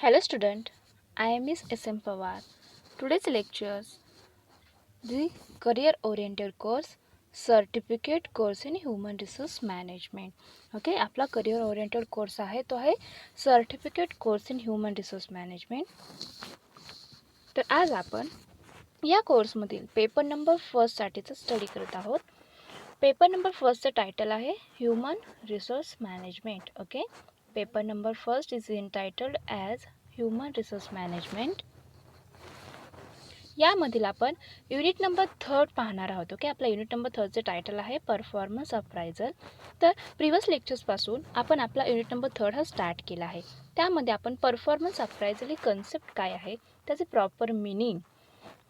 Hello student, I am Miss SM Pawar. Today's lectures the career oriented course certificate course in human resource management. Okay आपला career oriented course आहे तो आहे certificate course in human resource management. तर आज आपण या कोर्समधील paper number फर्स्टसाठीचा study करत आहोत. पेपर नंबर फर्स्टचं टायटल आहे human resource management. Okay, paper number first is entitled as human resource management. यामधील आपण युनिट नंबर 3 पाहणार आहोत. ओके, आपला युनिट नंबर 3चे टायटल आहे परफॉर्मन्स अप्रायझल. तर प्रिव्हियस लेक्चर्सपासून आपण आपला युनिट नंबर 3 हा स्टार्ट केला आहे. त्यामध्ये आपण परफॉर्मन्स अप्रायझल ही कन्सेप्ट काय आहे, त्याचे प्रॉपर मिनिंग,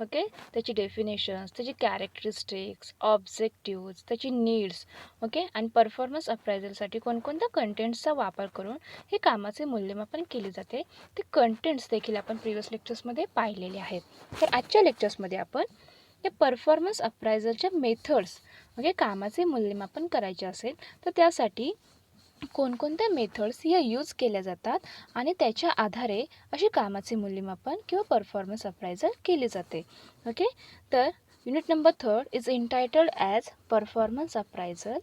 ओके, त्याची डेफिनेशन्स, त्याची कॅरेक्टरिस्टिक्स, ऑब्जेक्टिव्ज, त्याची नीड्स, ओके, आणि परफॉर्मन्स अप्रायझलसाठी कोणकोणत्या कंटेंट्सचा वापर करून हे कामाचे मूल्यमापन केले जाते ते कंटेंट्स देखील आपण प्रिव्हियस लेक्चर्समध्ये पाहिलेले आहेत. तर आजच्या लेक्चर्समध्ये आपण या परफॉर्मन्स अप्रायझलच्या मेथड्स, ओके, कामाचे मूल्यमापन करायचे असेल तर त्यासाठी कोणकोणत्या मेथड्स या यूज केल्या जातात आणि त्याच्या आधारे अशी कामाचे मूल्यमापन किंवा परफॉर्मन्स अप्रायझल केले जाते. ओके, तर unit number 3 is entitled as performance appraisal.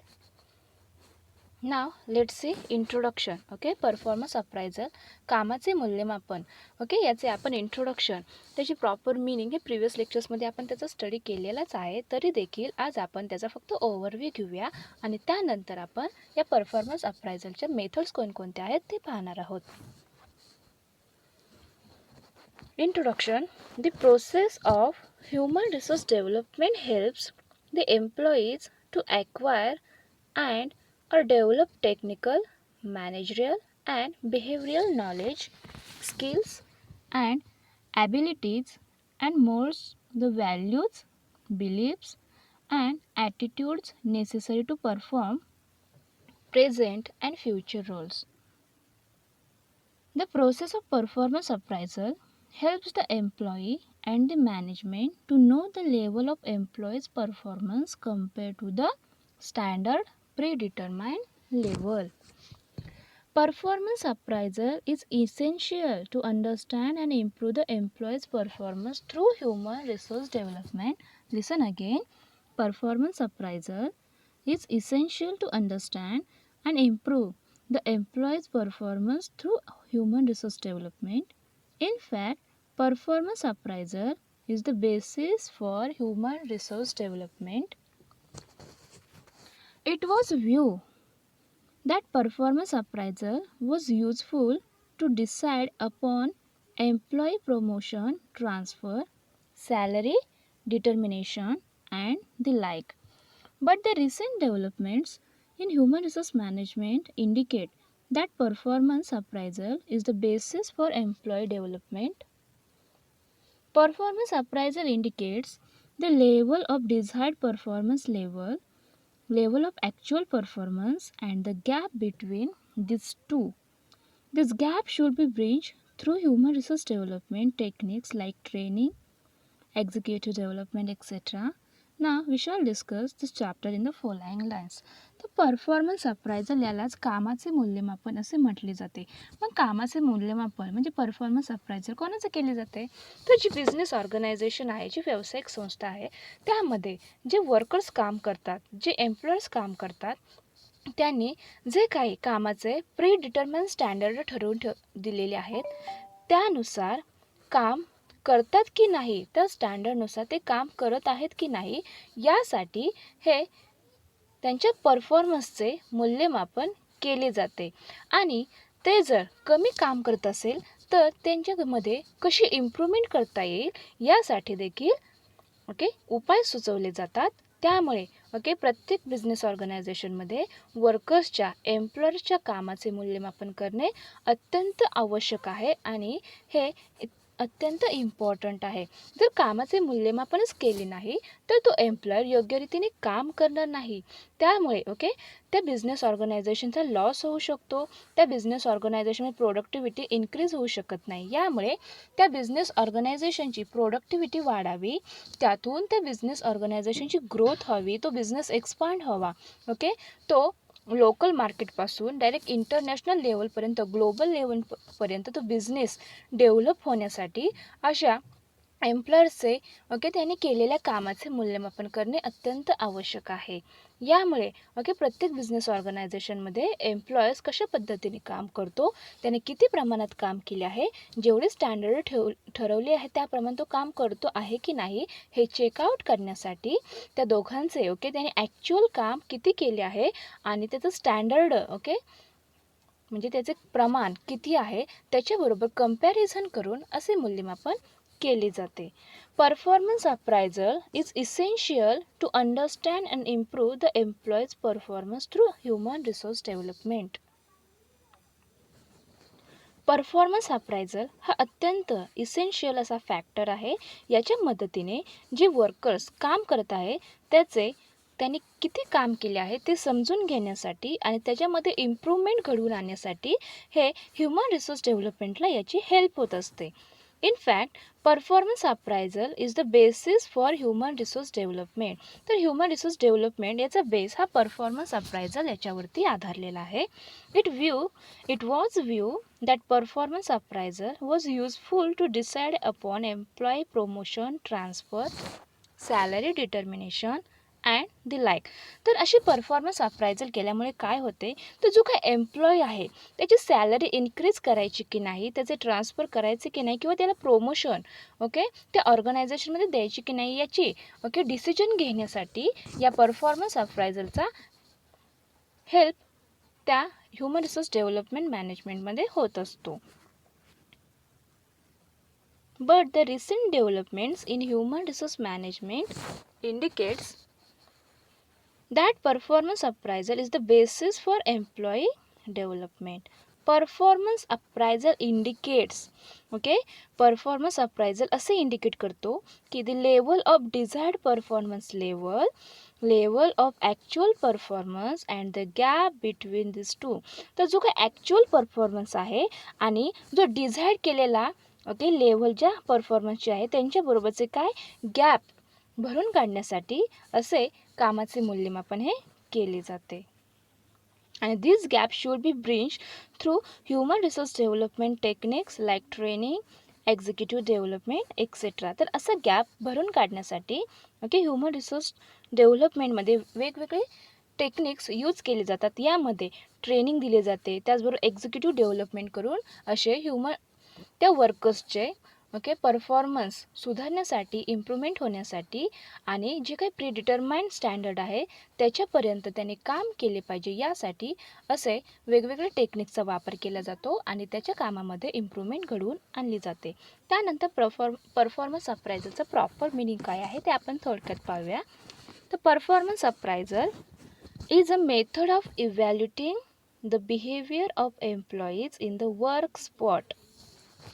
Now let's see introduction. Okay, performance appraisal कामाचे मूल्यमापन. ओके, याचे आपण इंट्रोडक्शन, त्याची प्रॉपर मिनिंग हे प्रिव्हियस लेक्चर्समध्ये आपण त्याचा स्टडी केलेलाच आहे. तरी देखील आज आपण त्याचा फक्त ओव्हरव्ह्यू घेऊया आणि त्यानंतर आपण या परफॉर्मन्स अप्रायझलच्या मेथड्स कोणकोणत्या आहेत ते पाहणार आहोत. Introduction. The process of human resource development helps the employees to acquire and or develop technical, managerial and behavioral knowledge, skills and abilities and molds the values, beliefs and attitudes necessary to perform present and future roles. The process of performance appraisal helps the employee and the management to know the level of employee's performance compared to the standard predetermined level. Performance appraisal is essential to understand and improve the employee's performance through human resource development. Listen again. Performance appraisal is essential to understand and improve the employee's performance through human resource development. In fact, performance appraisal is the basis for human resource development. It was viewed that performance appraisal was useful to decide upon employee promotion, transfer, salary determination, and the like. But the recent developments in human resource management indicate that performance appraisal is the basis for employee development. Performance appraisal indicates the level of desired performance level of actual performance and the gap between these two. This gap should be bridged through human resource development techniques like training, executive development, etc. Now we shall discuss this chapter in the following lines. तर performance appraisal यालाच कामाचे मूल्यमापन असे म्हटले जाते. मग कामाचे मूल्यमापन म्हणजे परफॉर्मन्स अप्रायझल कोणाचं केले जाते, तर जी बिझनेस ऑर्गनायझेशन आहे, जी व्यावसायिक संस्था आहे, त्यामध्ये जे वर्कर्स काम करतात, जे एम्प्लॉयर्स काम करतात, त्यांनी जे काही कामाचे प्री डिटर्मिन स्टँडर्ड ठरवून दिलेले आहेत त्यानुसार काम करतात की नाही, त्या स्टँडर्डनुसार ते काम करत आहेत की नाही, यासाठी हे त्यांच्या परफॉर्मन्सचे मूल्यमापन केले जाते. आणि ते जर कमी काम करत असेल तर त्यांच्यामध्ये कशी इम्प्रूव्हमेंट करता येईल यासाठी देखील ओके उपाय सुचवले जातात. त्यामुळे ओके प्रत्येक बिझनेस ऑर्गनायझेशनमध्ये वर्कर्सच्या एम्प्लॉयर्सच्या कामाचे मूल्यमापन करणे अत्यंत आवश्यक आहे आणि हे अत्यंत इम्पॉर्टंट आहे. जर कामाचे मूल्यमापनच केले नाही तर तो एम्प्लॉयर योग्य रीतीने काम करणार नाही. त्यामुळे ओके त्या बिझनेस ऑर्गनायझेशनचा लॉस होऊ शकतो. त्या बिझनेस ऑर्गनायझेशनमध्ये प्रोडक्टिव्हिटी इन्क्रीज होऊ शकत नाही. यामुळे त्या बिझनेस ऑर्गनायझेशनची प्रोडक्टिव्हिटी वाढावी, त्यातून त्या बिझनेस ऑर्गनायझेशनची ग्रोथ व्हावी, तो बिझनेस एक्सपांड व्हावा, ओके तो लोकल मार्केटपासून डायरेक्ट इंटरनॅशनल लेवलपर्यंत, ग्लोबल लेवलपर्यंत तो बिझनेस डेव्हलप होण्यासाठी अशा एम्प्लॉयर्सचे त्यांनी केलेल्या कामाचे मूल्यमापन करणे अत्यंत आवश्यक आहे. यामुळे प्रत्येक बिझनेस ऑर्गनायझेशनमध्ये एम्प्लॉयर्स कशा पद्धतीने काम करतो, त्याने किती प्रमाणात काम केले आहे, जेवढे स्टँडर्ड ठरवले आहे त्याप्रमाणे तो काम करतो आहे की नाही हे चेकआउट करण्यासाठी त्या दोघांचे त्याने ॲक्च्युअल काम किती केले आहे आणि त्याचं स्टँडर्ड म्हणजे त्याचे प्रमाण किती आहे त्याच्याबरोबर कंपॅरिझन करून असे मूल्यमापन केले जाते. Performance appraisal is essential to understand and improve the employees performance through human resource development. Performance appraisal हा अत्यंत इसेन्शियल असा फॅक्टर आहे. याच्या मदतीने जे वर्कर्स काम करत आहे त्यांनी किती काम केले आहे ते समजून घेण्यासाठी आणि त्याच्यामध्ये इम्प्रूव्हमेंट घडवून आणण्यासाठी हे ह्युमन रिसोर्स डेव्हलपमेंटला याची हेल्प होत असते. In fact, performance appraisal is the basis for human resource development. तर ह्युमन रिसोर्स डेव्हलपमेंट याचा बेस हा परफॉर्मन्स अप्रायझल याच्यावरती आधारलेला आहे. It was view that performance appraisal was useful to decide upon employee promotion, transfer, salary determination and the like. तर अशी performance appraisal केल्यामुळे काय होते, तर जो काय एम्प्लॉई आहे त्याची सॅलरी इन्क्रीज करायची की नाही, त्याचे ट्रान्सफर करायचे की नाही, किंवा त्याला प्रमोशन त्या ऑर्गनायझेशनमध्ये द्यायची की नाही याची डिसिजन घेण्यासाठी या परफॉर्मन्स अप्रायझलचा हेल्प त्या ह्युमन रिसोर्स डेव्हलपमेंट मॅनेजमेंटमध्ये होत असतो. But the recent developments in human resource management indicates that performance appraisal is the basis for employee development. Performance appraisal indicates performance appraisal असे इंडिकेट करतो की the level of desired performance level of actual performance and the gap between these two. तर जो काय actual performance आहे आणि जो डिझाईड केलेला लेवल ज्या परफॉर्मन्सचे आहे त्यांच्याबरोबरचे काय गॅप भरून काढण्यासाठी असे कामाचे मूल्यमापन हे केले जाते. आणि this gap should be bridge through human resource development techniques like training, executive development etcetera. तर असं गॅप भरून काढण्यासाठी ह्युमन रिसोर्स डेव्हलपमेंटमध्ये वेगवेगळे टेक्निक्स यूज केले जातात. यामध्ये ट्रेनिंग दिले जाते, त्याचबरोबर एक्झिक्युटिव्ह डेव्हलपमेंट करून असे त्या वर्कर्सचे परफॉर्मन्स सुधारण्यासाठी, इम्प्रूव्हमेंट होण्यासाठी आणि जे काही प्रीडिटरमाइंड स्टँडर्ड आहे त्याच्यापर्यंत त्याने काम केले पाहिजे यासाठी असे वेगवेगळे टेक्निक्सचा वापर केला जातो आणि त्याच्या कामामध्ये इम्प्रूव्हमेंट घडवून आणली जाते. त्यानंतर परफॉर्मन्स अप्रायझलचं प्रॉपर मिनिंग काय आहे ते आपण थोडक्यात पाहूया. तर performance appraisal is a method of evaluating the behavior of employees in the work spot.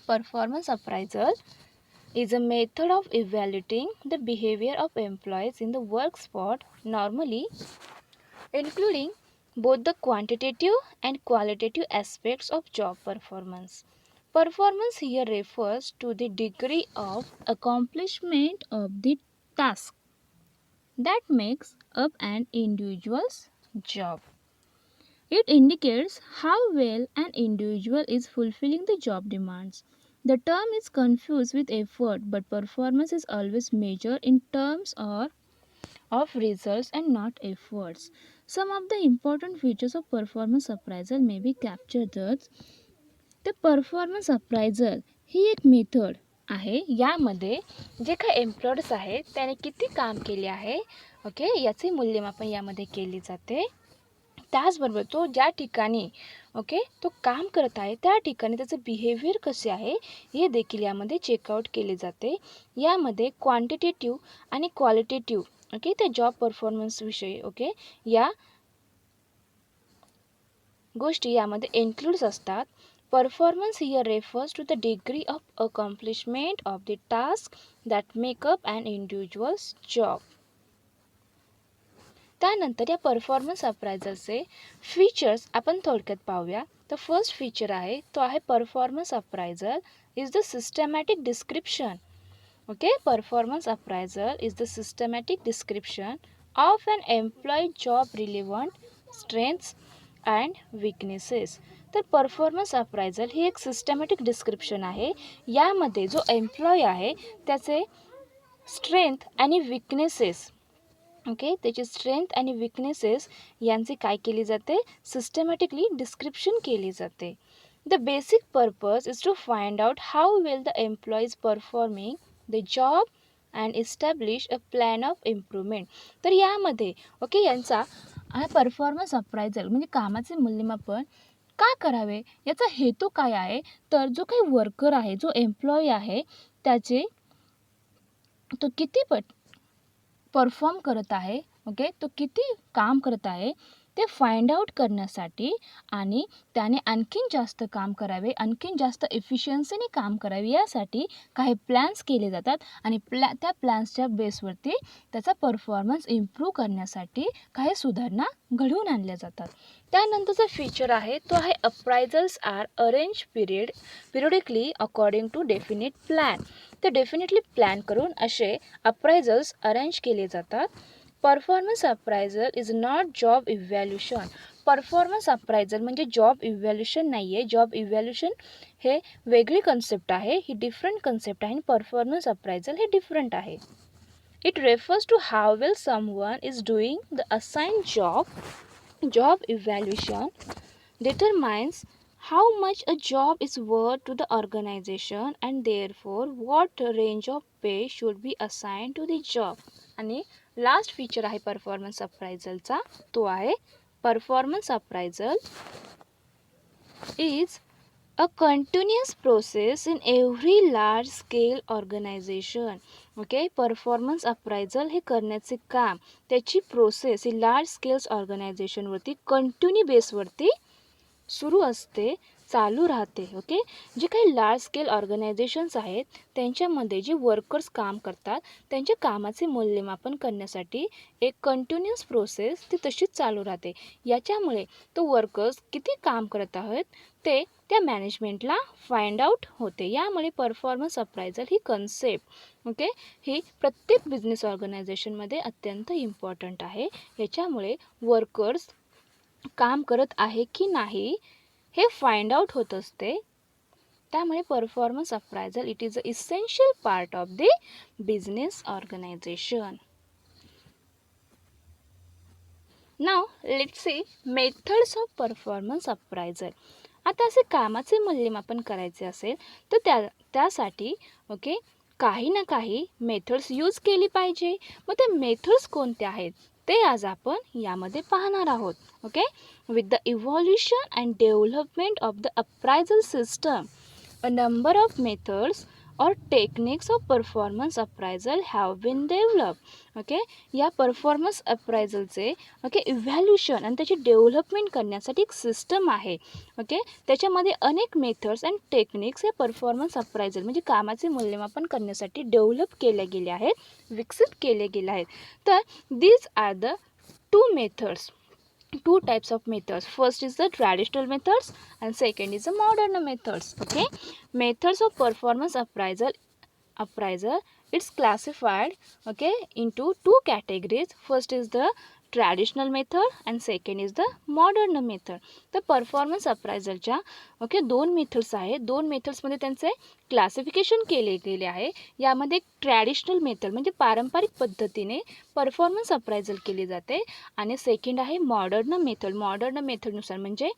Performance appraisal is a method of evaluating the behavior of employees in the work spot, normally including both the quantitative and qualitative aspects of job performance. Performance here refers to the degree of accomplishment of the task that makes up an individual's job. It indicates how well an individual is fulfilling the job demands. The term is confused with effort, but performance is always measured in terms of results and not efforts. Some of the important features of performance appraisal may be captured thus. The performance appraisal ही एक method आहे. यामध्ये जे काही employers आहेत त्याने किती काम केले आहे याचे मूल्यमापन यामध्ये केले जाते. त्याचबरोबर तो ज्या ठिकाणी तो काम करत आहे त्या ठिकाणी त्याचं बिहेवियर कसे आहे हे देखील यामध्ये चेकआउट केले जाते. यामध्ये क्वांटिटेटिव्ह आणि क्वालिटेटिव्ह त्या जॉब परफॉर्मन्सविषयी या गोष्टी यामध्ये इन्क्लूड्स असतात. Performance here refers to the degree of accomplishment of the task that make up an individual's job. त्यानंतर या परफॉर्मन्स अप्रायझलचे फीचर्स आपण थोडक्यात पाहूया. तर फर्स्ट फीचर आहे तो आहे performance appraisal is the systematic description. Performance appraisal is the systematic description of an employee job relevant strengths and weaknesses. तर परफॉर्मन्स अप्रायझल ही एक सिस्टमॅटिक डिस्क्रिप्शन आहे. यामध्ये जो एम्प्लॉय आहे त्याचे स्ट्रेंथ आणि विकनेसेस, ओके, त्याची स्ट्रेंथ आणि विकनेसेस यांची काय केली जाते, सिस्टमॅटिकली डिस्क्रिप्शन केली जाते. The basic purpose is to find out how well the employee is performing the job and establish a plan of improvement. तर यामध्ये ओके यांचा हा परफॉर्मन्स अप्रायझल म्हणजे कामाचे मूल्यमापन का करावे याचा हेतू काय आहे, तर जो काही वर्कर आहे, जो एम्प्लॉई आहे त्याचे तो किती परफॉर्म करत आहे, ओके, तो किती काम करत आहे ते फाइंड आउट करण्यासाठी आणि त्याने आणखीन जास्त काम करावे, आणखीन जास्त एफिशियन्सीने काम करावे यासाठी काही प्लॅन्स केले जातात आणि त्या प्लॅन्सच्या बेसवरती त्याचा परफॉर्मन्स इम्प्रूव्ह करण्यासाठी काही सुधारणा घडवून आणल्या जातात. त्यानंतरचा फीचर आहे तो आहे appraisals are arrange periodically according to definite plan. ते डेफिनेटली प्लॅन करून असे अप्रायझल्स अरेंज केले जातात. Performance appraisal is not job evaluation. Performance appraisal म्हणजे जॉब इव्हॅल्युशन नाही आहे. जॉब इव्हॅल्युशन हे वेगळी कन्सेप्ट आहे, ही डिफरंट कन्सेप्ट आहे आणि परफॉर्मन्स अप्रायझल हे डिफरंट आहे. It refers to how well someone is doing the assigned job. Job evaluation determines how much a job is worth to the organization and therefore what range of pay should be assigned to the job. आणि last feature आहे performance अप्रायझलचा, तो आहे performance appraisal is a continuous process in every large scale organization. Okay, performance appraisal हे करण्याचे काम, त्याची process ही लार्ज स्केल्स ऑर्गनायझेशनवरती कंटिन्यू बेसवरती सुरू असते, चालू राहते. ओके, जे काही लार्ज स्केल ऑर्गनायझेशन्स आहेत त्यांच्यामध्ये जे वर्कर्स काम करतात त्यांच्या कामाचे मूल्यमापन करण्यासाठी एक कंटिन्युअस प्रोसेस ती तशीच चालू राहते. याच्यामुळे तो वर्कर्स किती काम करत आहेत ते त्या मॅनेजमेंटला फाइंड आउट होते. यामुळे परफॉर्मन्स अप्रायझल ही कन्सेप्ट ओके ही प्रत्येक बिझनेस ऑर्गनायझेशनमध्ये अत्यंत इम्पॉर्टंट आहे. याच्यामुळे वर्कर्स काम करत आहे की नाही हे फाइंड आउट होत असते. त्यामुळे performance appraisal it is a essential part of the business organization. Now let's see methods of performance appraisal. आता असे कामाचे मूल्यमापन करायचे असेल तर त्यासाठी ओके काही ना काही मेथड्स यूज केली पाहिजे. मग ते मेथड्स कोणते आहेत ते आज आपण यामध्ये पाहणार आहोत. Okay, with the evolution and development of the appraisal system a number of methods or techniques of performance appraisal have been developed. Okay, या परफॉर्मन्स अप्रायझलचे ओके इव्हॅल्युशन आणि त्याची डेव्हलपमेंट करण्यासाठी एक सिस्टम आहे. ओके, त्याच्यामध्ये अनेक मेथड्स अँड टेक्निक्स या performance appraisal म्हणजे कामाचे मूल्यमापन करण्यासाठी डेव्हलप केले गेले आहेत, विकसित केले गेले आहेत. तर these are the two types of methods. First is the traditional methods and second is the modern methods. Okay, methods of performance appraisal it's classified okay into two categories. First is the traditional method and second is the modern method. तर performance अप्रायझलच्या okay दोन methods आहेत. दोन मेथड्समध्ये त्यांचे classification केले गेले आहे. यामध्ये traditional method म्हणजे पारंपरिक पद्धतीने परफॉर्मन्स अप्रायझल केली जाते आणि सेकंड आहे मॉडर्न मेथड. मॉडर्न मेथडनुसार म्हणजे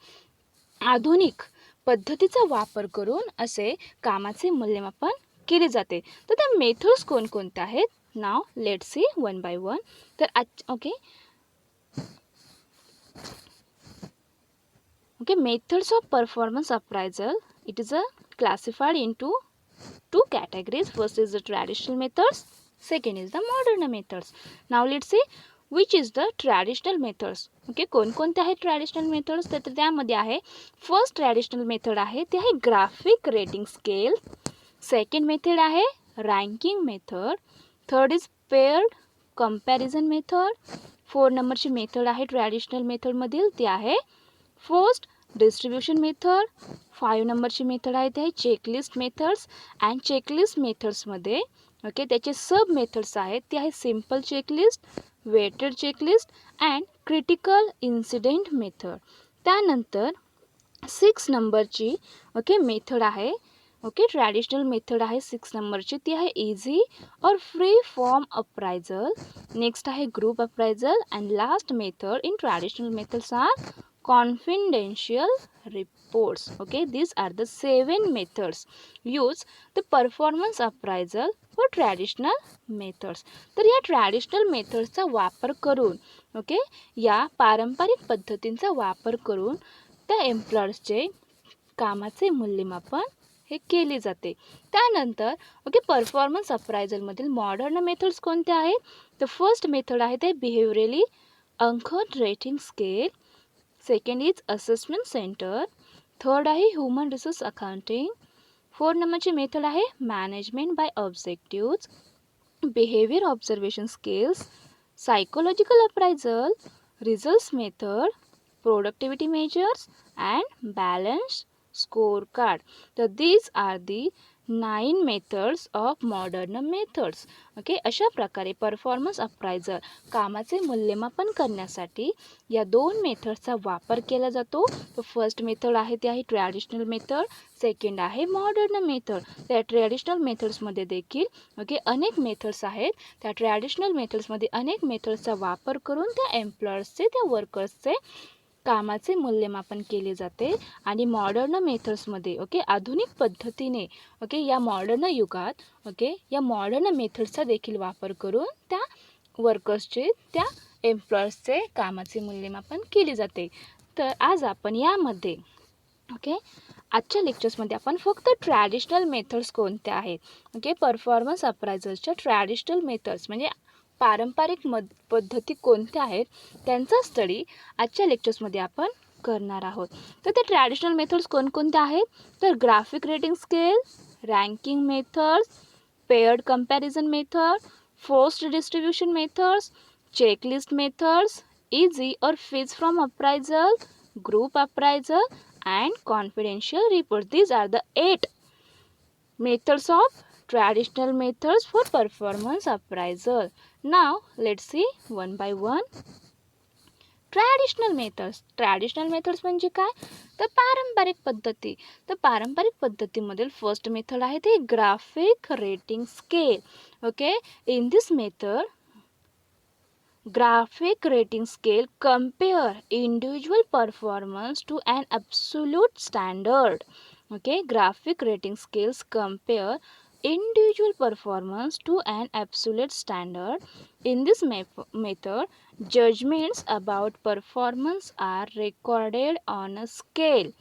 आधुनिक पद्धतीचा वापर करून असे कामाचे मूल्यमापन केले जाते. तर त्या मेथड्स कोणकोणत्या आहेत, नाव let's C one by one. तर okay methods of performance appraisal it is classified into two categories. First is the traditional methods, second is the modern methods. Now let's see which is the traditional methods. Okay, कोणकोणते आहेत traditional methods तर त्यामध्ये आहे first traditional method आहे ते आहे graphic rating scale. Second method आहे ranking method. Third is paired comparison method. 4 नंबरची मेथड आहे ट्रॅडिशनल मेथडमधील ती आहे फर्स्ट डिस्ट्रीब्युशन मेथड. 5 नंबरची मेथड आहे ते आहे चेकलिस्ट मेथड्स. अँड चेकलिस्ट मेथड्समध्ये ओके त्याचे सब मेथड्स आहेत ते आहे simple checklist, weighted checklist and critical incident method. त्यानंतर 6 नंबरची मेथड आहे. ट्रॅडिशनल मेथड आहे 6 नंबरची, ती आहे essay or free form appraisal. Next आहे group appraisal and last method in traditional methods are confidential reports. these are the 7 methods use the performance appraisal for traditional methods. तर या traditional मेथड्सचा वापर करून या पारंपरिक पद्धतींचा वापर करून त्या एम्प्लॉयर्सचे कामाचे मूल्यमापन हे केले जाते. त्यानंतर परफॉर्मन्स अप्रायझलमधील मॉडर्न मेथड्स कोणत्या आहेत? तर फर्स्ट मेथड आहे ते behaviourally anchored rating scale. Second is assessment centre. Third आहे ह्युमन रिसोर्स अकाउंटिंग. 4 नंबरची मेथड आहे management by objectives, behaviour observation skills, psychological appraisal, results method, productivity measures and balanced scorecard. So these are the 9 methods of modern methods. अशा प्रकारे performance appraisal कामाचे मूल्यमापन करण्यासाठी या 2 मेथड्सचा वापर केला जातो. तो फर्स्ट मेथड आहे ती आहे ट्रॅडिशनल मेथड, सेकंड आहे मॉडर्न मेथड. त्या ट्रॅडिशनल मेथड्समध्ये देखील अनेक मेथड्स आहेत. त्या ट्रॅडिशनल मेथड्समध्ये अनेक मेथड्सचा वापर करून त्या एम्प्लॉयर्सचे त्या वर्कर्सचे कामाचे मूल्यमापन केले जाते. आणि मॉडर्न मेथड्समध्ये आधुनिक पद्धतीने या मॉडर्न युगात या मॉडर्न मेथड्सचा देखील वापर करून त्या वर्कर्सचे त्या एम्प्लॉयर्सचे कामाचे मूल्यमापन केले जाते. तर आज आपण यामध्ये आजच्या लेक्चर्समध्ये आपण फक्त ट्रॅडिशनल मेथड्स कोणत्या आहेत परफॉर्मन्स अप्रायझलच्या ट्रॅडिशनल मेथड्स म्हणजे पारंपरिक पद्धती कोणत्या आहेत त्यांचा स्टडी आजच्या लेक्चर्समध्ये आपण करणार आहोत. तर ते ट्रॅडिशनल मेथड्स कोणकोणत्या आहेत? तर graphic rating scale, ranking methods, paired comparison method, forced distribution methods, checklist methods, essay or free form appraisal, group appraisal and confidential reports. These are the 8 methods of traditional methods for performance appraisal. Now let's see one by one. Traditional methods म्हणजे काय? तर पारंपरिक पद्धती. तर पारंपरिक पद्धतीमधील first method आहे ते graphic rating scale. In this method graphic rating scale compare individual performance to an absolute standard. Graphic rating scales compare individual performance to an absolute standard. In this method, judgments about performance are recorded on a scale.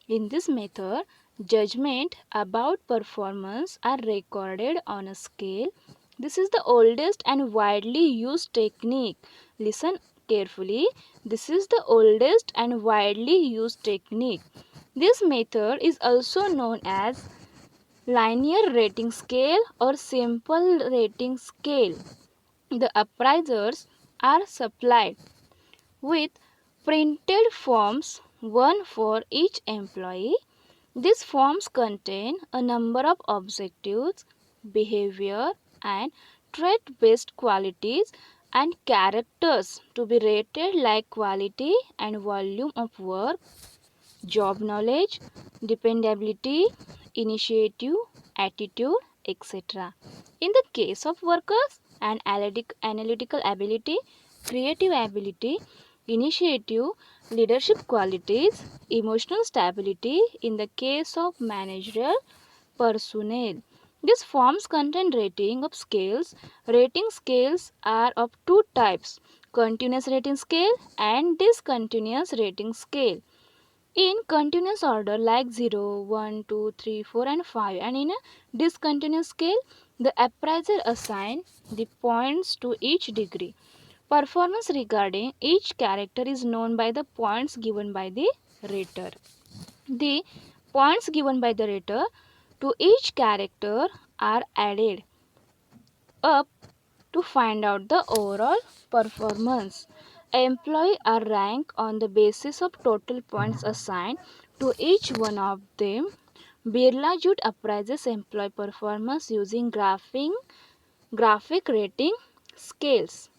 In this method, judgment about performance are recorded on a scale. This is the oldest and widely used technique. Listen carefully. This is the oldest and widely used technique. This method is also known as linear rating scale or simple rating scale. The appraisers are supplied with printed forms, one for each employee. These forms contain a number of objectives, behavior, and trait-based qualities and characters to be rated like quality and volume of work, job knowledge, dependability, initiative, attitude, etc. In the case of workers, and analytical ability, creative ability, initiative, leadership qualities, emotional stability in the case of managerial personnel. These forms contain rating of scales. Rating scales are of two types, continuous rating scale and discontinuous rating scale. In continuous order like 0, 1, 2, 3, 4 and 5, and in a discontinuous scale, the appraiser assigns the points to each degree. Performance regarding each character is known by the points given by the rater. The points given by the rater to each character are added up to find out the overall performance. Employees are ranked on the basis of total points assigned to each one of them. Birla Jute appraises employee performance using graphic rating scales.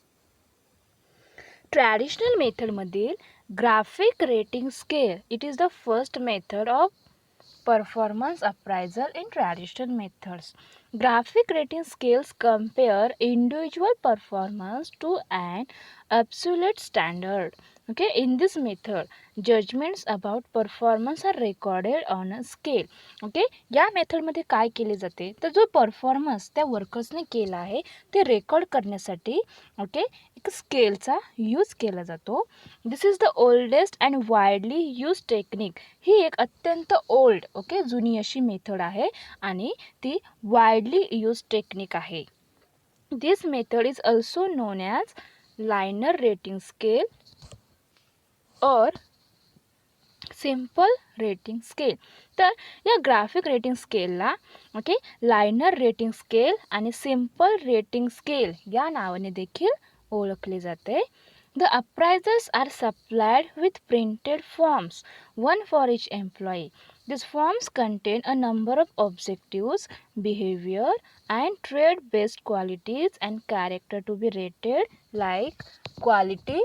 Traditional मेथडमधील graphic rating scale it is the first method of performance appraisal in traditional methods. Graphic rating scales compare individual performance to an absolute standard. Okay, in this method, judgments about performance are recorded on a scale. Okay, या मेथडमध्ये काय केले जाते तर जो performance त्या वर्कर्सने केला आहे ते रेकॉर्ड करण्यासाठी ओके एक स्केलचा यूज केला जातो. This is the oldest and widely use technique. ही एक अत्यंत ओल्ड ओके जुनी अशी मेथड आहे आणि ती वाइडली यूज टेक्निक आहे. This method is also known as linear rating scale or simple rating scale. तर या ग्राफिक रेटिंग स्केलला ओके लायनर रेटिंग स्केल आणि सिम्पल रेटिंग स्केल या नावाने देखील ओळखले जाते. The appraisers are supplied with printed forms, one for each employee. These forms contain a number of objectives, behavior, and trade-based qualities and character to be rated, like quality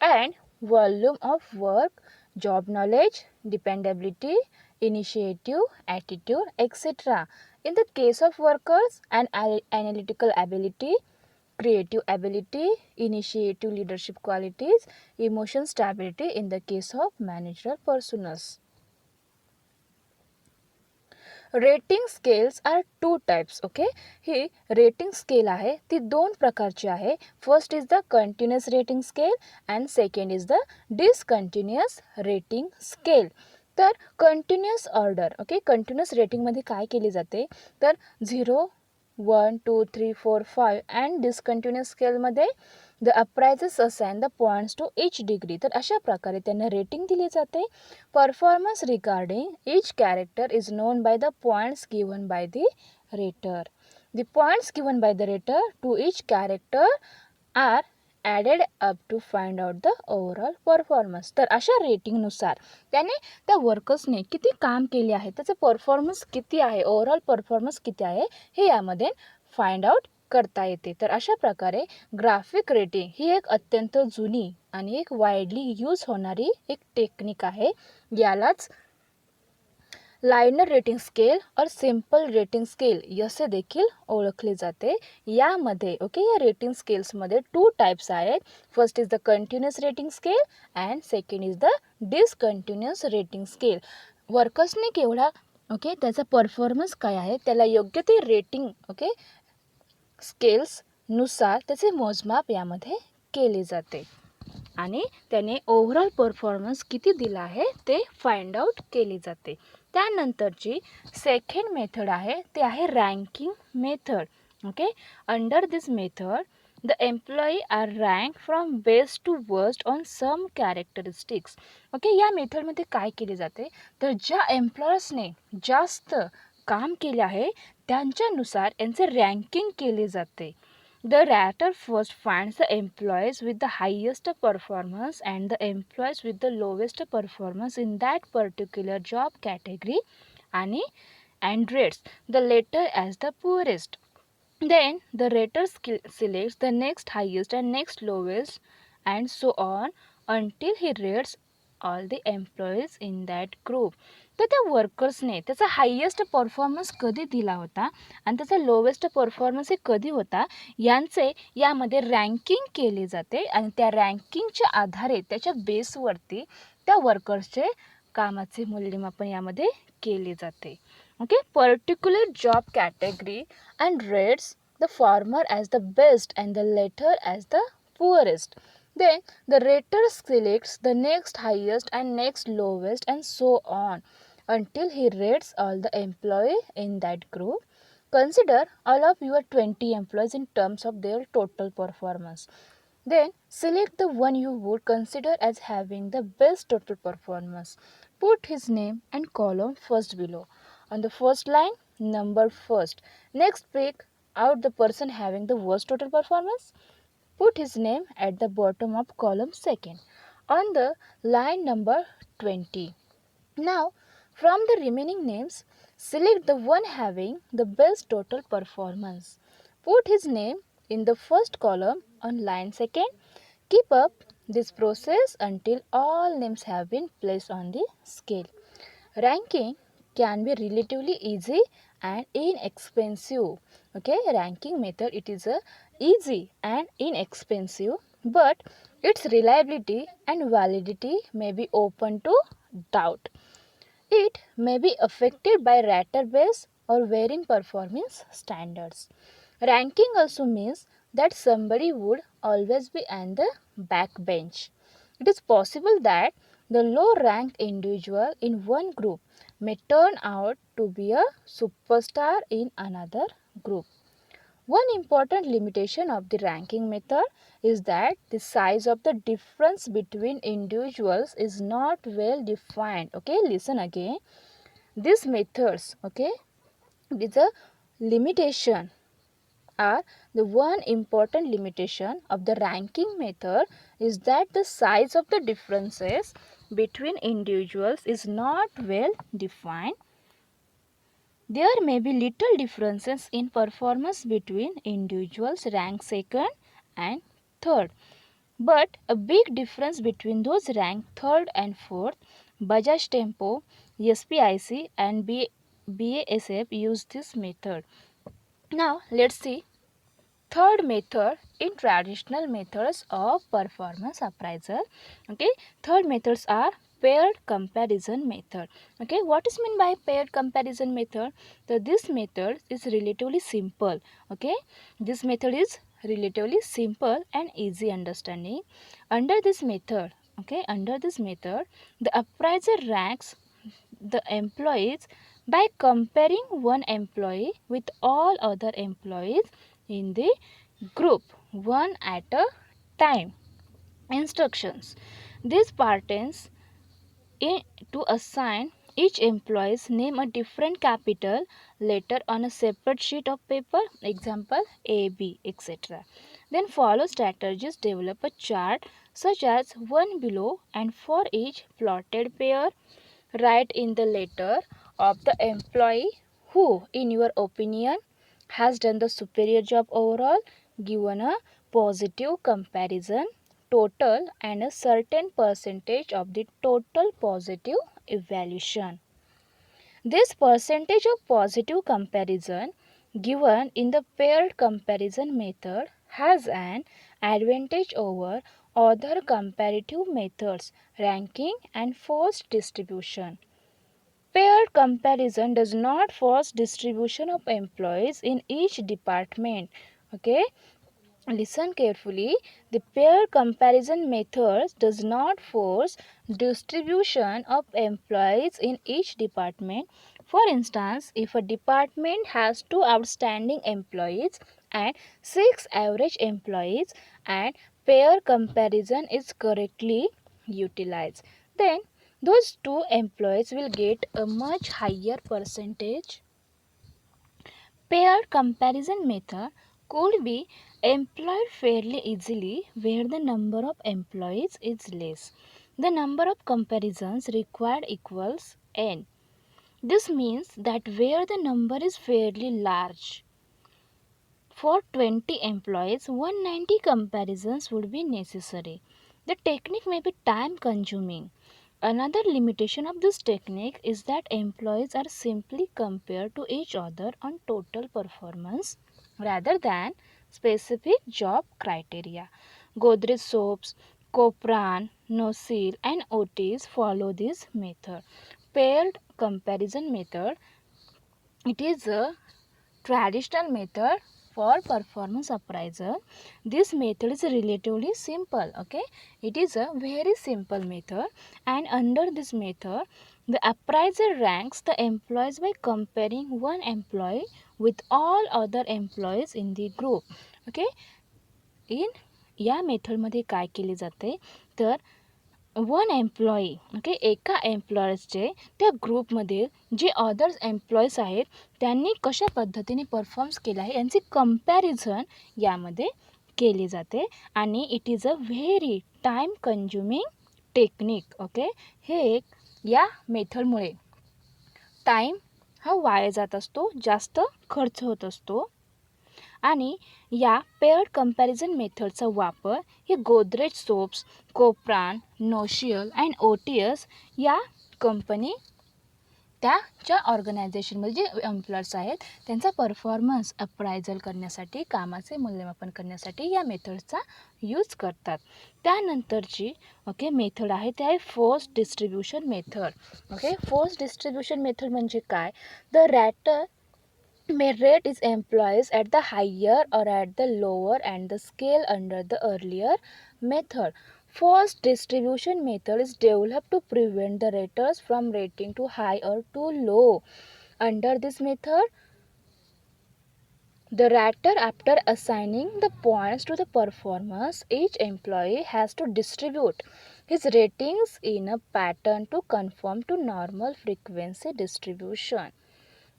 and volume of work, job knowledge, dependability, initiative, attitude, etc. In the case of workers, and analytical ability, creative ability, initiative leadership qualities, emotion stability in the case of managerial personas. Rating scales are two types. Okay, ही rating scale आहे ती दोन प्रकारची आहे. First is the continuous rating scale and second is the discontinuous rating scale. तर continuous order okay continuous रेटिंगमध्ये काय केली जाते तर 0 1 2 3 4 5 अँड डिसकंटिन्युअस स्केलमध्ये the appraises assign the points to each degree. तर अशा प्रकारे त्यांना रेटिंग दिली जाते. Performance regarding each character is known by the points given by the rater. The points given by the rater to each character are added up to find out the overall performance. तर अशा रेटिंगनुसार त्याने त्या वर्कर्सने किती काम केले आहे त्याचं performance किती आहे ओव्हरऑल परफॉर्मन्स किती आहे हे यामध्ये फाइंड आउट करता येते. तर अशा प्रकारे ग्राफिक रेटिंग ही एक अत्यंत जुनी आणि एक वाइडली यूज होणारी एक टेक्निक आहे. यालाच linear rating scale or simple rating scale असे देखील ओळखले जाते. यामध्ये ओके या रेटिंग स्केल्समध्ये टू टाइप्स आहेत. First is the continuous rating scale and second is the discontinuous rating scale. वर्कर्सने केवढा ओके त्याचा परफॉर्मन्स काय आहे त्याला योग्य ते रेटिंग ओके स्केल्सनुसार त्याचे मोजमाप यामध्ये केले जाते आणि त्याने ओव्हरऑल परफॉर्मन्स किती दिला आहे ते फाइंड आउट केली जाते. त्यानंतरची सेकंड मेथड आहे ते आहे ranking method. Okay, under this method the employee are rank from best to worst on some characteristics. Okay, या मेथडमध्ये काय केले जाते तर ज्या एम्प्लॉयर्सने जास्त काम केले आहे त्यांच्यानुसार यांचे रँकिंग केले जाते. The rater first finds the employees with the highest performance and the employees with the lowest performance in that particular job category and rates the latter as the poorest. Then the rater selects the next highest and next lowest and so on until he rates all the employees in that group. तर त्या वर्कर्सने त्याचा highest performance कधी दिला होता आणि त्याचा lowest performance हे कधी होता यांचे यामध्ये रँकिंग केले जाते आणि त्या रँकिंगच्या आधारे त्याच्या बेसवरती त्या वर्कर्सचे कामाचे मूल्यमापन यामध्ये केले जाते. Okay, particular job category and rates the former as the best and the latter as the poorest. Then the rater selects the next highest and next lowest and so on until he rates all the employees in that group. Consider all of your 20 employees in terms of their total performance. Then select the one you would consider as having the best total performance. Put his name and column first below. On the first line, number first. Next, pick out the person having the worst total performance. Put his name at the bottom of column second on the line number 20. Now, from the remaining names, select the one having the best total performance. Put his name in the first column on line second. Keep up this process until all names have been placed on the scale. Ranking can be relatively easy and inexpensive. Okay, ranking method, it is a easy and inexpensive, but its reliability and validity may be open to doubt. It may be affected by database or varying performance standards. Ranking also means that somebody would always be on the backbench. It is possible that the low ranked individual in one group may turn out to be a superstar in another group. One important limitation of the ranking method is that the size of the difference between individuals is not well defined. Okay, listen again. These methods, okay, with a limitation are the one important limitation of the ranking method is that the size of the differences between individuals is not well defined. There may be little differences in performance between individuals ranked second and third, but a big difference between those ranked third and fourth. Bajaj Tempo, SPIC and BASF use this method. Now let's see third method in traditional methods of performance appraisal. Okay, third methods are paired comparison method. Okay, what is meant by paired comparison method? So this method is relatively simple. Okay, this method is relatively simple and easy understanding. Under this method, okay, under this method, the appraiser ranks the employees by comparing one employee with all other employees in the group one at a time. Instructions. This pertains to assign each employee's name a different capital letter on a separate sheet of paper, example A, B, etc. Then follow strategies, develop a chart such as one below and for each plotted pair. Write in the letter of the employee who, in your opinion, has done the superior job overall, given a positive comparison total and a certain percentage of the total positive evaluation. This percentage of positive comparison given in the paired comparison method has an advantage over other comparative methods, ranking and forced distribution. Paired comparison does not force distribution of employees in each department. Okay, listen carefully. The pair comparison method does not force distribution of employees in each department. For instance, if a department has 2 outstanding employees and 6 average employees and pair comparison is correctly utilized, then those 2 employees will get a much higher percentage. Paired comparison method could be employed fairly easily where the number of employees is less. The number of comparisons required equals n. This means that where the number is fairly large, for 20 employees, 190 comparisons would be necessary. The technique may be time consuming. Another limitation of this technique is that employees are simply compared to each other on total performance rather than specific job criteria. Godrej Soaps, Copran, Nosil and Otis follow this method. Paired comparison method, it is a traditional method for performance appraisal. This method is relatively simple. Okay, it is a very simple method, and under this method the appraiser ranks the employees by comparing one employee with all other employees in the group. Okay, in या मेथडमध्ये काय केले जाते तर one employee okay एका एम्प्लॉयर्सचे त्या ग्रुपमध्ये जे अदर्स एम्प्लॉईज आहेत त्यांनी कशा पद्धतीने परफॉर्म्स केलं आहे यांची कंपॅरिझन यामध्ये केली जाते आणि it is a very time consuming technique. Okay, हे एक या मेथडमुळे टाईम हा वाया जात असतो, जास्त खर्च होत असतो आणि या पेअर्ड कंपॅरिझन मेथडचा वापर हे गोदरेज सोप्स, कोपरान, नोशियल अँड ओटीएस या कंपनी त्याच्या ऑर्गनायझेशनमध्ये जे एम्प्लॉयर्स आहेत त्यांचा परफॉर्मन्स अप्रायझल करण्यासाठी, कामाचे मूल्यमापन करण्यासाठी या मेथडचा यूज करतात. त्यानंतरची मेथड आहे ते आहे force distribution method. Force distribution method म्हणजे काय? The rater may rate its employees at the higher or at the lower and the scale under the earlier method. Forced distribution method is developed to prevent the raters from rating too high or too low. Under this method, the rater, after assigning the points to the performance, each employee has to distribute his ratings in a pattern to conform to normal frequency distribution.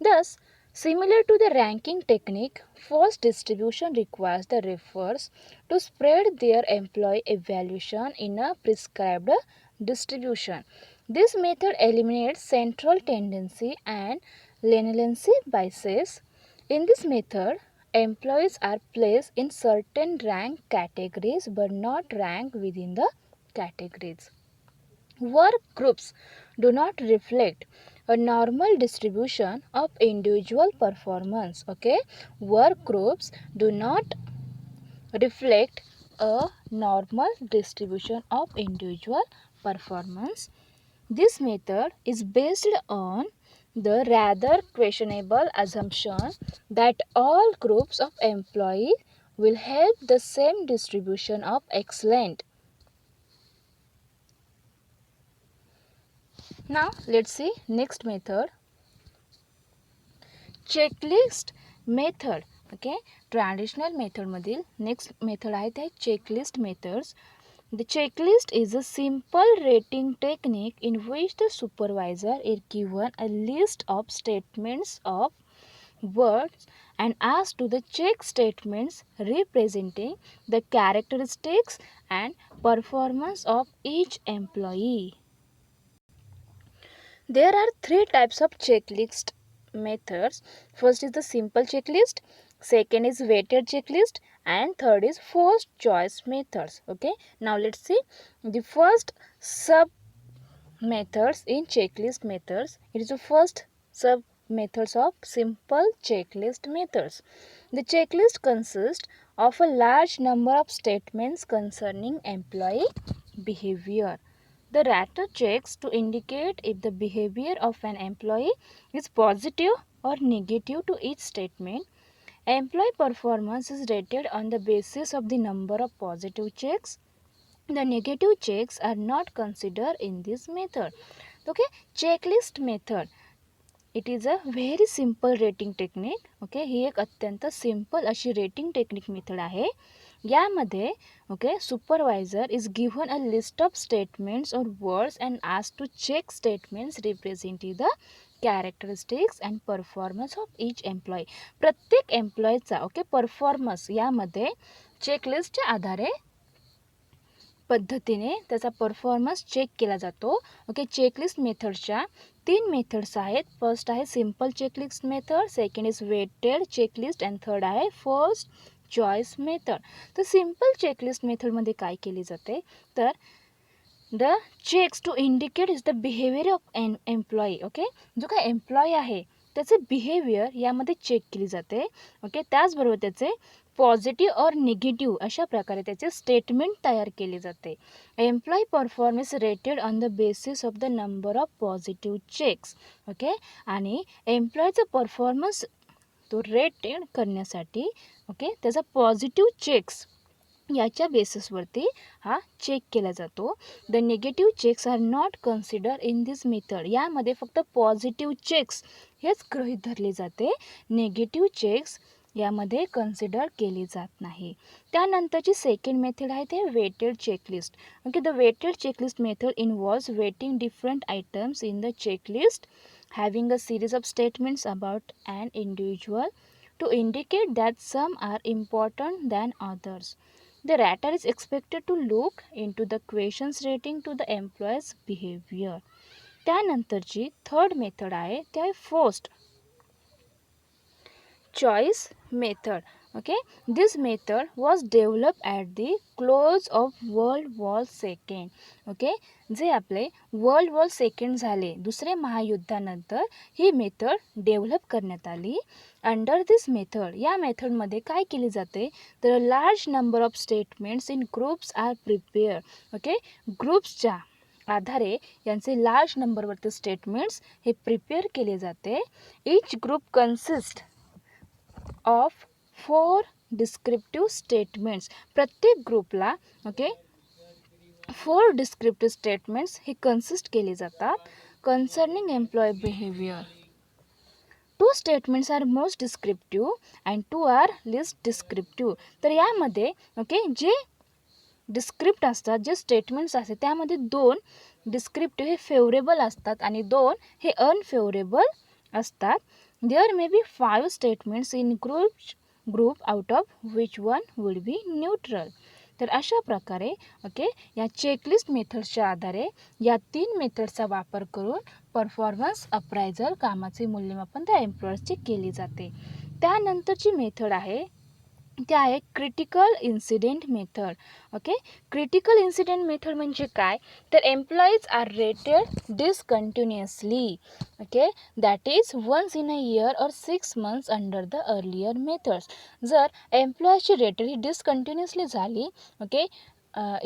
Thus, similar to the ranking technique, forced distribution requires the referees to spread their employee evaluation in a prescribed distribution. This method eliminates central tendency and leniency biases. In this method, employees are placed in certain rank categories but not ranked within the categories. Work groups do not reflect a normal distribution of individual performance. Work groups do not reflect a normal distribution of individual performance. This method is based on the rather questionable assumption that all groups of employees will have the same distribution of excellence. Now let's see next method, checklist method. Traditional method मधील next method आहे ते checklist methods. The checklist is a simple rating technique in which the supervisor is given a list of statements of words and asked to the check statements representing the characteristics and performance of each employee. There are three types of checklist methods. First is the simple checklist, second is weighted checklist, and third is forced choice methods. Now let's see the first sub methods in checklist methods. It is the first sub methods of simple checklist methods. The checklist consists of a large number of statements concerning employee behavior. The rater checks to indicate if the behavior of an employee is positive or negative to each statement. Employee performance is rated on the basis of the number of positive checks. The negative checks are not considered in this method. Checklist method. It is a very simple rating technique. ही एक अत्यंत simple अशी rating technique method आहे. यामध्ये supervisor is given a list of statements or words and asked to check statements representing the characteristics and performance of each employee. प्रत्येक एम्प्लॉयचा performance यामध्ये चेकलिस्टच्या आधारे पद्धतीने त्याचा परफॉर्मन्स चेक केला जातो. चेकलिस्ट मेथडच्या तीन मेथड्स आहेत. फर्स्ट आहे simple checklist method, second is weighted checklist and third आहे फर्स्ट चॉईस मेथड. तर सिंपल चेकलिस्ट मेथडमध्ये काय केली जाते तर the checks to indicate is the behaviour of an employee. जो काय एम्प्लॉई आहे त्याचे बिहेवियर यामध्ये चेक केली जाते. त्याचबरोबर त्याचे पॉझिटिव्ह और निगेटिव्ह अशा प्रकारे त्याचे स्टेटमेंट तयार केले जाते. Employee performance rated on the basis of the number of positive checks. आणि एम्प्लॉईचा परफॉर्मन्स तो रेटेड करण्यासाठी त्याचा पॉझिटिव्ह चेक्स याच्या बेसिसवरती हा चेक केला जातो. The negative checks are not consider in this method. यामध्ये फक्त पॉझिटिव्ह चेक्स हेच गृहीत धरले जाते. निगेटिव्ह चेक्स यामध्ये कन्सिडर केली जात नाही. त्यानंतरची सेकंड मेथड आहे ते weighted checklist. The weighted checklist method involves weighting different items in the checklist having a series of statements about an individual to indicate that some are important than others. The rater is expected to look into the questions rating to the employee's behavior. त्यानंतरची third method आहे ते आहे forced choice method. Okay, this method was developed at the close of World War II. Okay, जे आपले world war second झाले, दुसरे महायुद्धानंतर ही method develop करण्यात आली. अंडर दिस मेथड, या मेथडमध्ये काय केले जाते तर large number of statements in groups are prepare. Okay, ग्रुप्सच्या आधारे यांचे लार्ज नंबरवरती स्टेटमेंट्स हे प्रिपेअर केले जाते. Each group consist of 4 descriptive statements. प्रत्येक ग्रुपला ओके 4 डिस्क्रिप्टिव्ह स्टेटमेंट्स हे कन्सिस्ट केले जातात. Concerning employee behaviour, 2 statements are most descriptive and 2 are least descriptive. तर यामध्ये ओके जे डिस्क्रिप्ट असतात, जे स्टेटमेंट्स असतात त्यामध्ये 2 डिस्क्रिप्टिव्ह हे फेवरेबल असतात आणि 2 हे अनफेवरेबल असतात. There may be 5 statements in group out of which one would be neutral. तर अशा प्रकारे ओके या चेकलिस्ट मेथड्सच्या आधारे या 3 मेथड्सचा वापर करून परफॉर्मन्स अप्रायझल कामाचे मूल्यमापन त्या एम्प्लॉयर्सचे केले जाते. त्यानंतरची मेथड आहे ते आहे critical incident method. Okay, critical incident method म्हणजे काय तर employees are rated discontinuously. Okay, that is once in a year or 6 months under the earlier methods. जर एम्प्लॉईजची रेटेड ही डिसकंटिन्युअसली झाली okay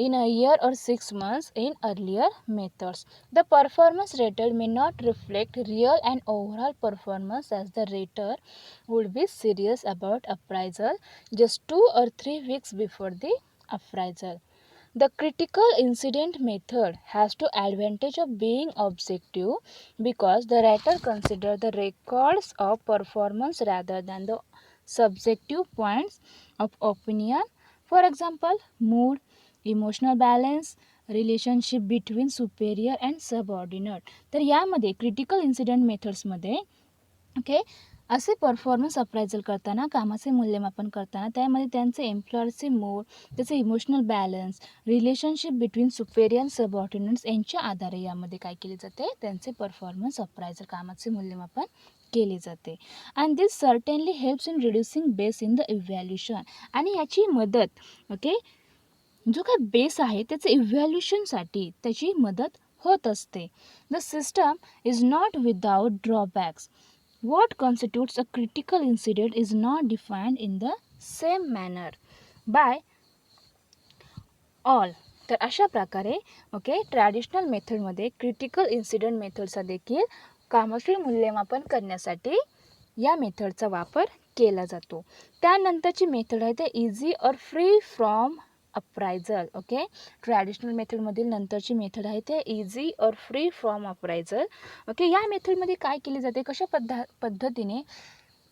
in a year or 6 months in earlier methods, the performance rated may not reflect real and overall performance as the rater would be serious about appraisal just 2 or 3 weeks before the appraisal. The critical incident method has the advantage of being objective because the rater considers the records of performance rather than the subjective points of opinion. For example, mood, emotional balance, relationship between superior and subordinate. तर यामध्ये critical incident मेथड्समध्ये okay असे performance appraisal करताना, कामाचे मूल्यमापन करताना त्यामध्ये त्यांचे एम्प्लॉयरचे mood, त्याचे emotional balance, relationship between superior and subordinates यांच्या आधारे यामध्ये काय केले जाते त्यांचे परफॉर्मन्स अप्रायझल कामाचे मूल्यमापन केले जाते. And this certainly helps in reducing base in the evaluation. आणि याची मदत ओके जो काय बेस आहे त्याचं इव्हॅल्युएशनसाठी त्याची मदत होत असते. The system is not without drawbacks. What constitutes a critical incident is not defined in the same manner by all. तर अशा प्रकारे ओके ट्रॅडिशनल मेथडमध्ये क्रिटिकल इन्सिडेंट मेथडचा देखील कामाचे मूल्यमापन करण्यासाठी या मेथडचा वापर केला जातो. त्यानंतरची मेथड आहे ते easy or free from appraisal. Okay, traditional मेथडमधील नंतरची मेथड आहे ते easy or free from appraisal. Okay, या मेथडमध्ये काय केले जाते, कशा पद्धतीने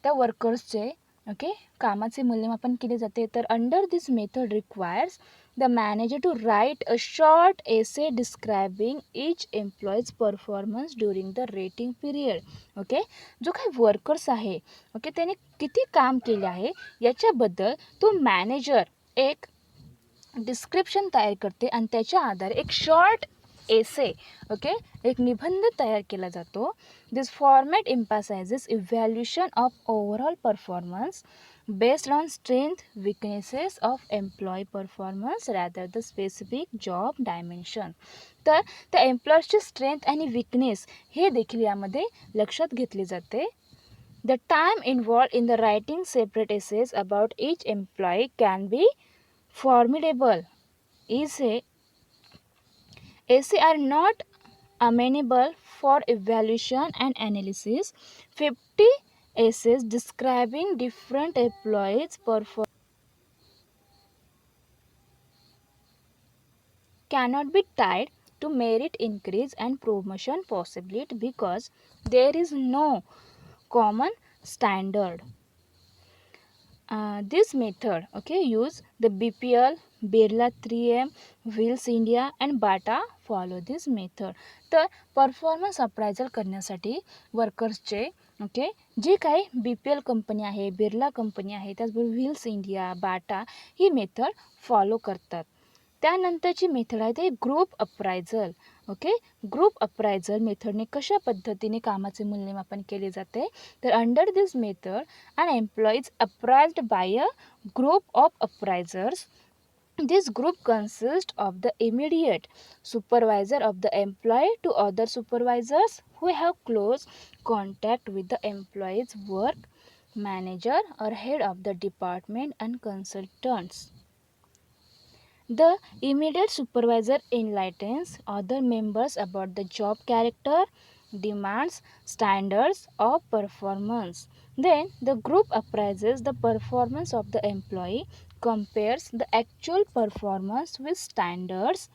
त्या वर्कर्सचे ओके कामाचे मूल्यमापन केले जाते तर under this method requires the manager to write a short essay describing each employee's performance during the rating period. Okay, जो काही वर्कर्स आहे ओके त्याने किती काम केले आहे याच्याबद्दल तो मॅनेजर एक डिस्क्रिप्शन तयार करते आणि त्याच्या आधारे एक शॉर्ट एसे ओके एक निबंध तयार केला जातो. This format emphasises evaluation of overall performance based on strength weaknesses of employee performance rather the specific job dimension. तर त्या एम्प्लॉयर्सची स्ट्रेंथ आणि विकनेस हे देखील यामध्ये लक्षात घेतले जाते. The time involve in the writing separate essays about each employee can be formidable. Essay are not amenable for evaluation and analysis. 50 essays describing different employees' performance cannot be tied to merit increase and promotion possibility because there is no common standard. This method okay use the BPL, Birla 3M, Wheels India and Bata follow this method. तर performance appraisal करण्यासाठी वर्कर्सचे okay जे काही BPL company आहे, Birla company आहे, त्याचबरोबर wheels India, Bata ही method follow करतात. त्यानंतरची मेथड आहे ते group appraisal. Okay, group appraisal मेथडने कशा पद्धतीने कामाचे मूल्यमापन केले जाते, तर under this method an employee is appraised by a group of appraisers. This group consists of the immediate supervisor of the employee to other supervisors who have close contact with the employee's work, manager or head of the department and consultants. The immediate supervisor enlightens other members about the job character, demands, standards of performance. Then the group appraises the performance of the employee, compares the actual performance with standards,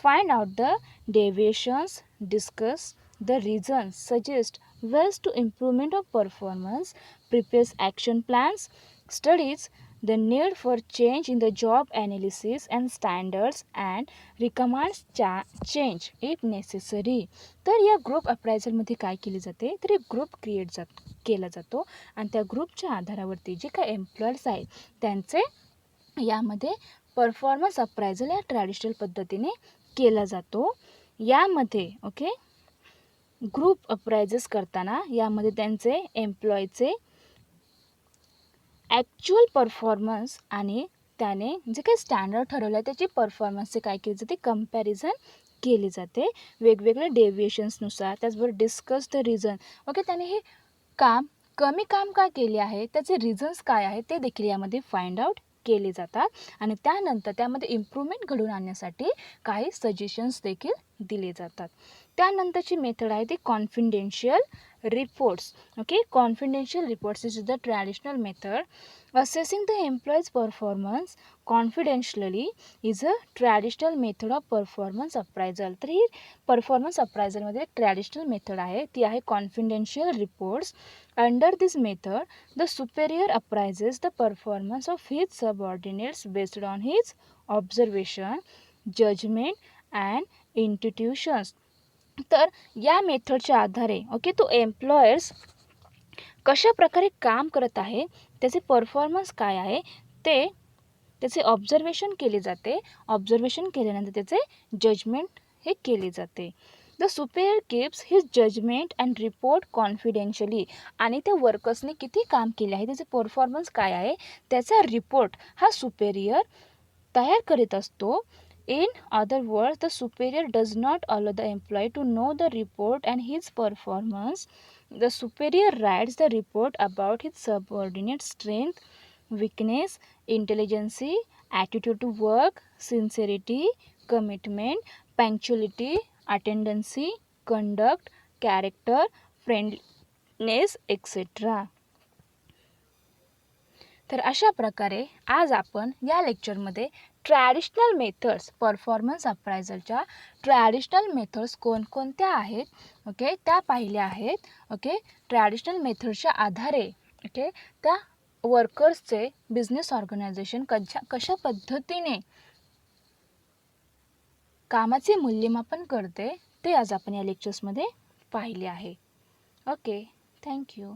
find out the deviations, discuss the reasons, suggest ways to improvement of performance, prepares action plans, studies the need for change in the job analysis and standards and recommends change if necessary. तर या group अप्रायझलमध्ये काय केले जाते, तर एक group केला जातो आणि त्या ग्रुपच्या आधारावरती जे काही एम्प्लॉयर्स आहेत त्यांचे यामध्ये परफॉर्मन्स अप्रायझल या ट्रॅडिशनल पद्धतीने केला जातो. यामध्ये ओके, ग्रुप अप्रायझल्स करताना यामध्ये त्यांचे एम्प्लॉयचे ॲक्च्युअल परफॉर्मन्स आणि त्याने जे काही स्टँडर्ड ठरवलं आहे त्याची परफॉर्मन्सचे काय केले जाते, कंपॅरिझन केली जाते वेगवेगळ्या डेव्हिएशन्सनुसार. त्याचबरोबर डिस्कस द रिझन, ओके, त्याने हे कमी काम का केले आहे, त्याचे रिझन्स काय आहेत ते देखील यामध्ये फाइंड आउट केले जातात आणि त्यानंतर त्यामध्ये इम्प्रूव्हमेंट घडवून आणण्यासाठी काही सजेशन्स देखील दिले जातात. त्यानंतरची मेथड आहे ती confidential reports. Okay, confidential reports is the traditional method. Assessing the employees performance confidentially is a traditional method of performance appraisal. तर ही परफॉर्मन्स अप्रायझलमध्ये एक ट्रॅडिशनल मेथड आहे, ती आहे confidential reports. Under this method the superior appraises the performance of his subordinates based on his observation, judgement and intuitions. तर या मेथडच्या आधारे ओके, तो एम्प्लॉयर्स कशा प्रकारे काम करत आहे, त्याचे परफॉर्मन्स काय आहे ते त्याचे ऑब्झर्वेशन केले जाते. ऑब्झर्वेशन केल्यानंतर त्याचे जजमेंट हे केले जाते. The superior keeps his judgement and report confidentially. आणि त्या वर्कर्सने किती काम केले आहे, त्याचे परफॉर्मन्स काय आहे, त्याचा रिपोर्ट हा सुपेरियर तयार करीत असतो. In other words, the superior does not allow the employee to know the report and his performance. The superior writes the report about his subordinate's strength, weakness, intelligence, attitude to work, sincerity, commitment, punctuality, attendance, conduct, character, friendliness, etc. तर अशा प्रकारे आज आपण या लेक्चरमध्ये traditional methods, performance अप्रायझलच्या traditional methods कोणकोणत्या आहेत ओके त्या पाहिल्या आहेत. ओके, ट्रॅडिशनल मेथडच्या आधारे ओके त्या वर्कर्सचे बिझनेस ऑर्गनायझेशन कशा पद्धतीने कामाचे मूल्यमापन करते ते आज आपण या लेक्चर्समध्ये पाहिले आहे. Okay, thank you.